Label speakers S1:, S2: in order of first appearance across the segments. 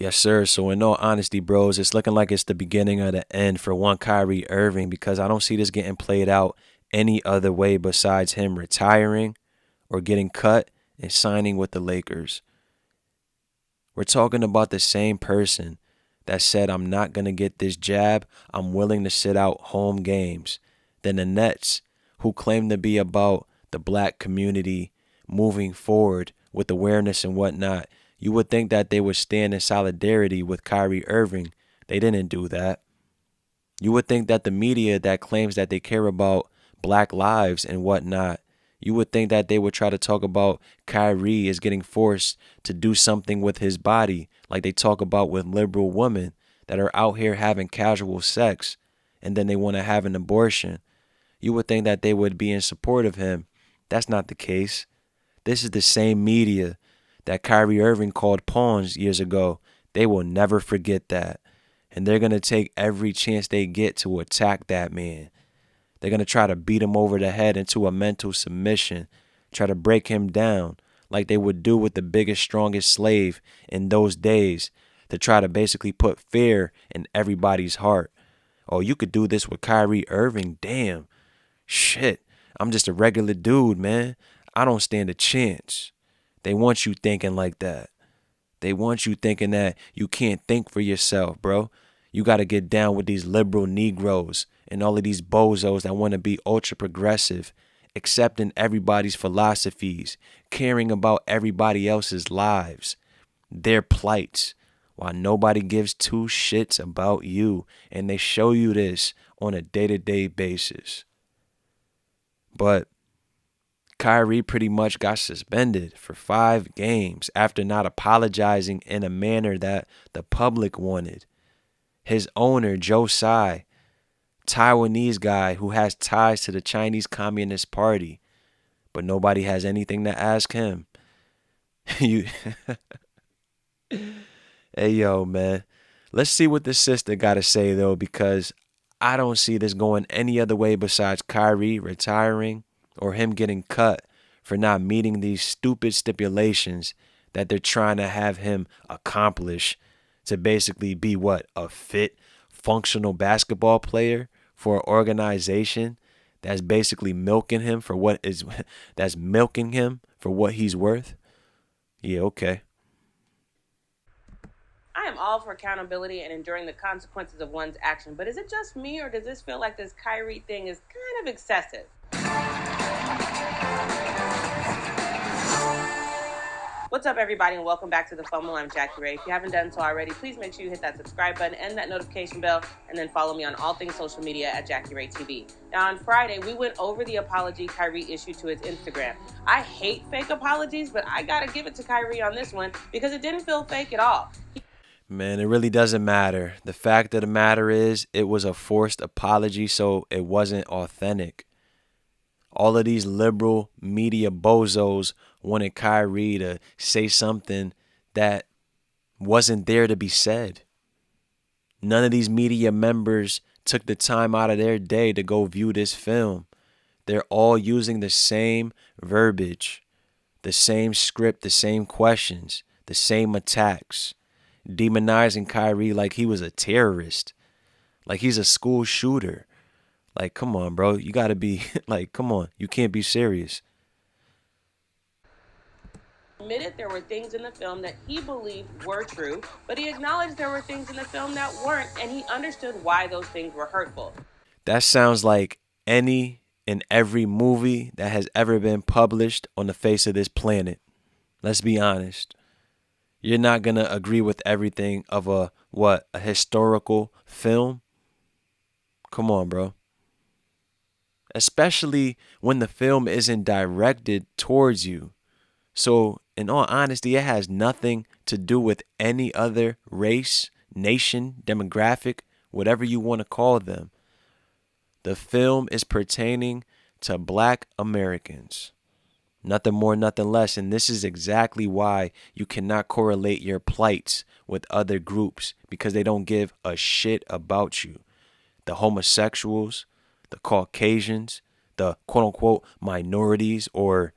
S1: Yes, sir. So, in all honesty, bros, it's looking like it's the beginning of the end for one Kyrie Irving because I don't see this getting played out any other way besides him retiring or getting cut and signing with the Lakers. We're talking about the same person that said, I'm not going to get this jab. I'm willing to sit out home games. Then the Nets, who claim to be about the black community moving forward with awareness and whatnot, you would think that they would stand in solidarity with Kyrie Irving. They didn't do that. You would think that the media that claims that they care about black lives and whatnot, you would think that they would try to talk about Kyrie as getting forced to do something with his body, like they talk about with liberal women that are out here having casual sex and then they want to have an abortion. You would think that they would be in support of him. That's not the case. This is the same media that Kyrie Irving called pawns years ago. They will never forget that. And they're going to take every chance they get to attack that man. They're going to try to beat him over the head into a mental submission, try to break him down like they would do with the biggest, strongest slave in those days to try to basically put fear in everybody's heart. Oh, you could do this with Kyrie Irving? Damn. Shit. I'm just a regular dude, man. I don't stand a chance. They want you thinking like that. They want you thinking that you can't think for yourself, bro. You got to get down with these liberal Negroes and all of these bozos that want to be ultra progressive, accepting everybody's philosophies, caring about everybody else's lives, their plights, while nobody gives two shits about you. And they show you this on a day-to-day basis. But Kyrie pretty much got suspended for 5 games after not apologizing in a manner that the public wanted. His owner, Joe Tsai, Taiwanese guy who has ties to the Chinese Communist Party, but nobody has anything to ask him. you, Hey, yo, man. Let's see what the sister got to say, though, because I don't see this going any other way besides Kyrie retiring or him getting cut for not meeting these stupid stipulations that they're trying to have him accomplish to basically be what? A fit, functional basketball player for an organization that's basically milking him for what is that's milking him for what he's worth. Yeah, okay.
S2: I am all for accountability and enduring the consequences of one's action, but is it just me or does this feel like this Kyrie thing is kind of excessive? What's up, everybody, and welcome back to the FOMO. I'm Jackie Ray. If you haven't done so already, please make sure you hit that subscribe button and that notification bell, and then follow me on all things social media at Jackie Ray TV. Now, on Friday, we went over the apology Kyrie issued to his Instagram. I hate fake apologies, but I gotta give it to Kyrie on this one because it didn't feel fake at all.
S1: Man, it really doesn't matter. The fact of the matter is, it was a forced apology, so it wasn't authentic. All of these liberal media bozos wanted Kyrie to say something that wasn't there to be said. None of these media members took the time out of their day to go view this film. They're all using the same verbiage, the same script, the same questions, the same attacks, demonizing Kyrie like he was a terrorist, like he's a school shooter. Like, come on, bro. You got to be like, come on. You can't be serious.
S2: Admitted there were things in the film that he believed were true, but he acknowledged there were things in the film that weren't, and he understood why those things were hurtful.
S1: That sounds like any and every movie that has ever been published on the face of this planet. Let's be honest. You're not going to agree with everything of a historical film? Come on, bro. Especially when the film isn't directed towards you. So, in all honesty, it has nothing to do with any other race, nation, demographic, whatever you want to call them. The film is pertaining to black Americans. Nothing more, nothing less. And this is exactly why you cannot correlate your plights with other groups because they don't give a shit about you. The homosexuals, the Caucasians, the quote unquote minorities or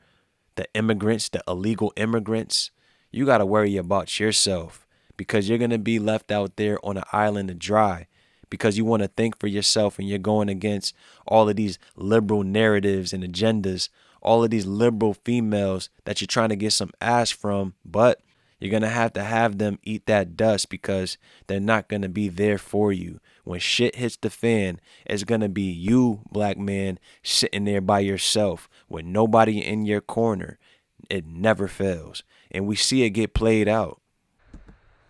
S1: the immigrants, the illegal immigrants, you got to worry about yourself because you're going to be left out there on an island to dry because you want to think for yourself and you're going against all of these liberal narratives and agendas, all of these liberal females that you're trying to get some ass from, but you're going to have them eat that dust because they're not going to be there for you. When shit hits the fan, it's going to be you, black man, sitting there by yourself with nobody in your corner. It never fails. And we see it get played out.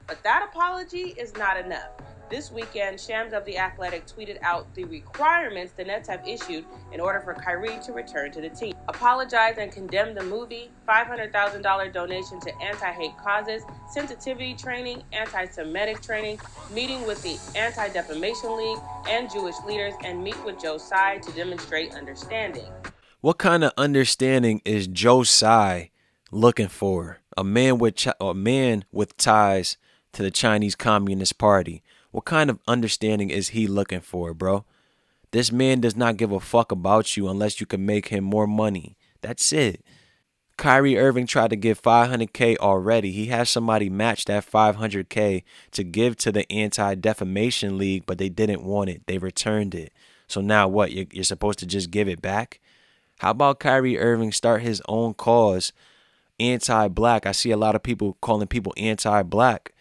S2: But that apology is not enough. This weekend, Shams of The Athletic tweeted out the requirements the Nets have issued in order for Kyrie to return to the team. Apologize and condemn the movie, $500,000 donation to anti-hate causes, sensitivity training, anti-Semitic training, meeting with the Anti-Defamation League and Jewish leaders, and meet with Joe Tsai to demonstrate understanding.
S1: What kind of understanding is Joe Tsai looking for? A man with ties to the Chinese Communist Party. What kind of understanding is he looking for, bro? This man does not give a fuck about you unless you can make him more money. That's it. Kyrie Irving tried to give $500K already. He has somebody match that $500K to give to the Anti-Defamation League, but they didn't want it. They returned it. So now what? You're supposed to just give it back? How about Kyrie Irving start his own cause, anti-black? I see a lot of people calling people anti-black,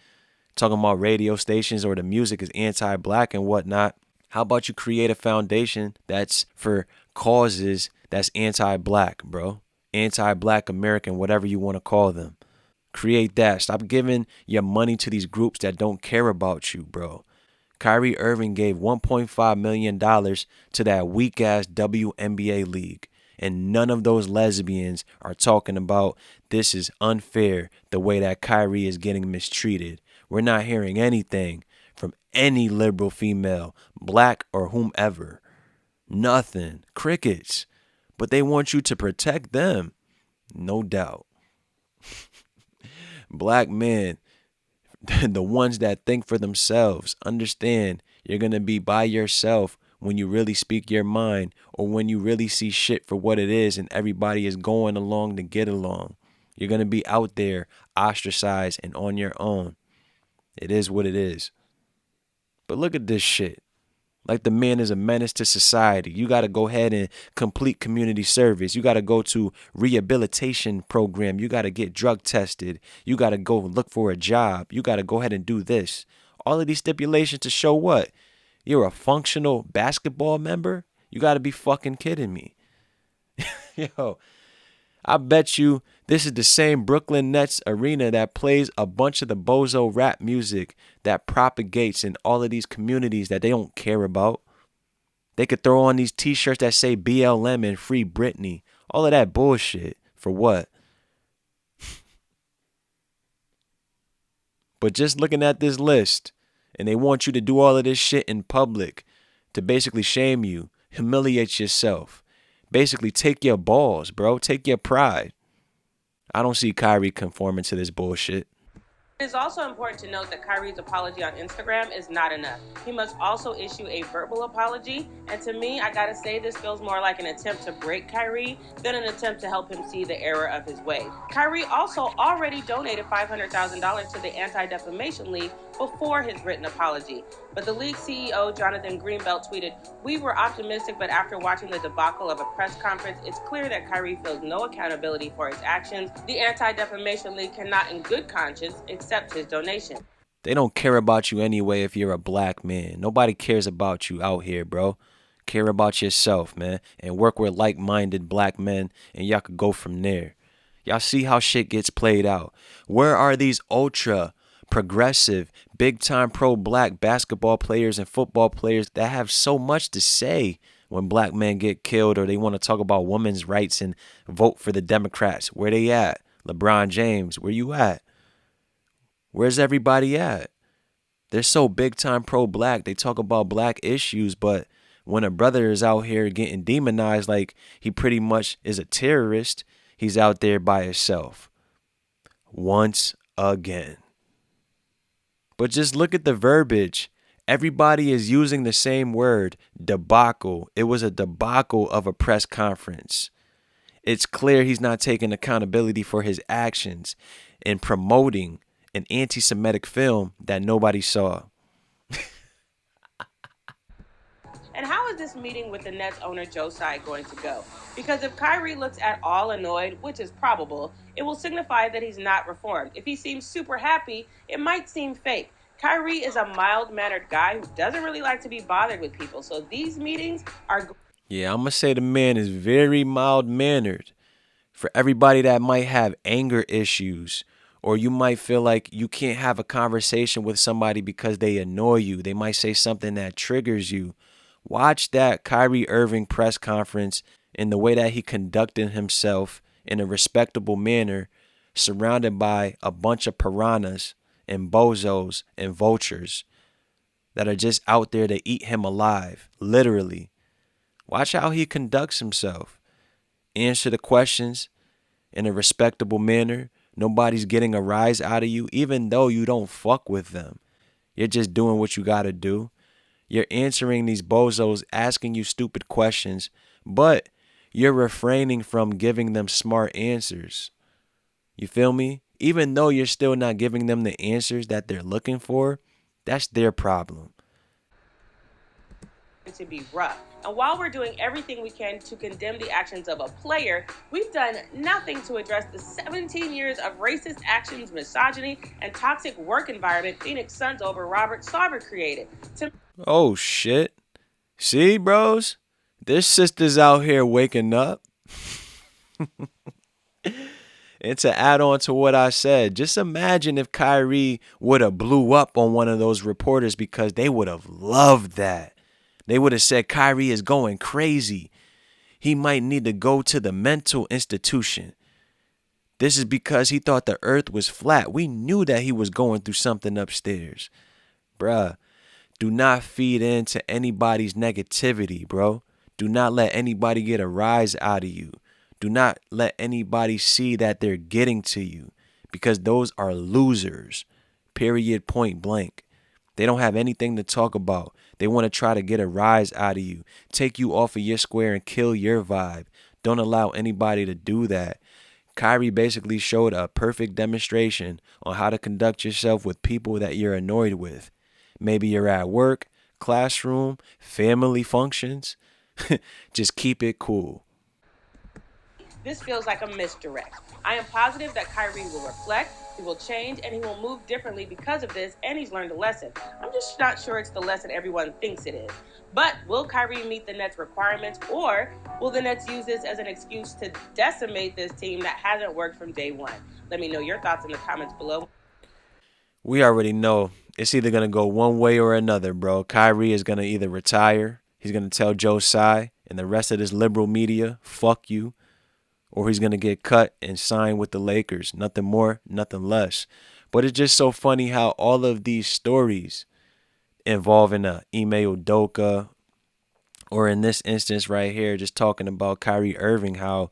S1: talking about radio stations or the music is anti-black and whatnot. How about you create a foundation that's for causes that's anti-black, bro? Anti-black American, whatever you want to call them. Create that. Stop giving your money to these groups that don't care about you, bro. Kyrie Irving gave $1.5 million to that weak-ass WNBA league. And none of those lesbians are talking about this is unfair, the way that Kyrie is getting mistreated. We're not hearing anything from any liberal female, black or whomever. Nothing. Crickets. But they want you to protect them. No doubt. Black men, the ones that think for themselves, understand you're going to be by yourself when you really speak your mind or when you really see shit for what it is and everybody is going along to get along. You're going to be out there ostracized and on your own. It is what it is. But look at this shit. Like the man is a menace to society. You got to go ahead and complete community service. You got to go to rehabilitation program. You got to get drug tested. You got to go look for a job. You got to go ahead and do this. All of these stipulations to show what? You're a functional basketball member? You got to be fucking kidding me. Yo, I bet you this is the same Brooklyn Nets arena that plays a bunch of the bozo rap music that propagates in all of these communities that they don't care about. They could throw on these t-shirts that say BLM and Free Britney. All of that bullshit. For what? But just looking at this list, and they want you to do all of this shit in public to basically shame you, humiliate yourself. Basically take your balls, bro. Take your pride. I don't see Kyrie conforming to this bullshit.
S2: It is also important to note that Kyrie's apology on Instagram is not enough. He must also issue a verbal apology, and to me, I gotta say this feels more like an attempt to break Kyrie than an attempt to help him see the error of his way. Kyrie also already donated $500,000 to the Anti-Defamation League before his written apology. But the league CEO, Jonathan Greenbelt, tweeted, "We were optimistic, but after watching the debacle of a press conference, it's clear that Kyrie feels no accountability for his actions. The Anti-Defamation League cannot in good conscience accept his donation."
S1: They don't care about you anyway if you're a black man. Nobody cares about you out here, bro. Care about yourself, man, and work with like-minded black men, and y'all could go from there. Y'all see how shit gets played out. Where are these ultra progressive, big-time pro-black basketball players and football players that have so much to say when black men get killed or they want to talk about women's rights and vote for the Democrats? Where they at? LeBron James, where you at? Where's everybody at? They're so big-time pro-black. They talk about black issues, but when a brother is out here getting demonized like he pretty much is a terrorist, he's out there by himself. Once again. But just look at the verbiage. Everybody is using the same word, debacle. It was a debacle of a press conference. It's clear he's not taking accountability for his actions in promoting an anti-Semitic film that nobody saw.
S2: And how is this meeting with the Nets owner Joe Tsai going to go? Because if Kyrie looks at all annoyed, which is probable, it will signify that he's not reformed. If he seems super happy, it might seem fake. Kyrie is a mild-mannered guy who doesn't really like to be bothered with people. So these meetings are.
S1: Yeah, I'm going to say the man is very mild-mannered. For everybody that might have anger issues, or you might feel like you can't have a conversation with somebody because they annoy you, they might say something that triggers you. Watch that Kyrie Irving press conference and the way that he conducted himself in a respectable manner, surrounded by a bunch of piranhas and bozos and vultures that are just out there to eat him alive, literally. Watch how he conducts himself. Answer the questions in a respectable manner. Nobody's getting a rise out of you, even though you don't fuck with them. You're just doing what you gotta do. You're answering these bozos asking you stupid questions, but you're refraining from giving them smart answers. You feel me? Even though you're still not giving them the answers that they're looking for, that's their problem.
S2: To be rough. And while we're doing everything we can to condemn the actions of a player, we've done nothing to address the 17 years of racist actions, misogyny, and toxic work environment Phoenix Suns owner Robert Sarver created.
S1: Oh shit. See, bros? There's sisters out here waking up. And to add on to what I said, just imagine if Kyrie would have blew up on one of those reporters, because they would have loved that. They would have said Kyrie is going crazy. He might need to go to the mental institution. This is because he thought the earth was flat. We knew that he was going through something upstairs. Bruh, do not feed into anybody's negativity, bro. Do not let anybody get a rise out of you. Do not let anybody see that they're getting to you, because those are losers. Period, point blank. They don't have anything to talk about. They want to try to get a rise out of you, take you off of your square and kill your vibe. Don't allow anybody to do that. Kyrie basically showed a perfect demonstration on how to conduct yourself with people that you're annoyed with. Maybe you're at work, classroom, family functions. Just keep it cool.
S2: This feels like a misdirect. I am positive that Kyrie will reflect, he will change, and he will move differently because of this, and he's learned a lesson. I'm just not sure it's the lesson everyone thinks it is. But will Kyrie meet the Nets' requirements, or will the Nets use this as an excuse to decimate this team that hasn't worked from day one? Let me know your thoughts in the comments below.
S1: We already know it's either going to go one way or another, bro. Kyrie is going to either retire, he's going to tell Joe Tsai and the rest of this liberal media, fuck you, or he's going to get cut and sign with the Lakers. Nothing more, nothing less. But it's just so funny how all of these stories involving Ime Udoka, or in this instance right here, just talking about Kyrie Irving, how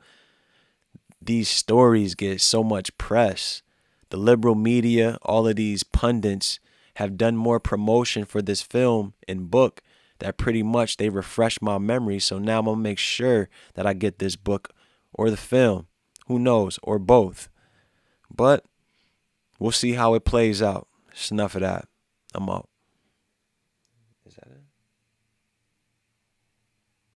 S1: these stories get so much press. The liberal media, all of these pundits have done more promotion for this film and book that pretty much they refresh my memory. So now I'm going to make sure that I get this book or the film, who knows, or both. But we'll see how it plays out. It's enough of that. I'm out.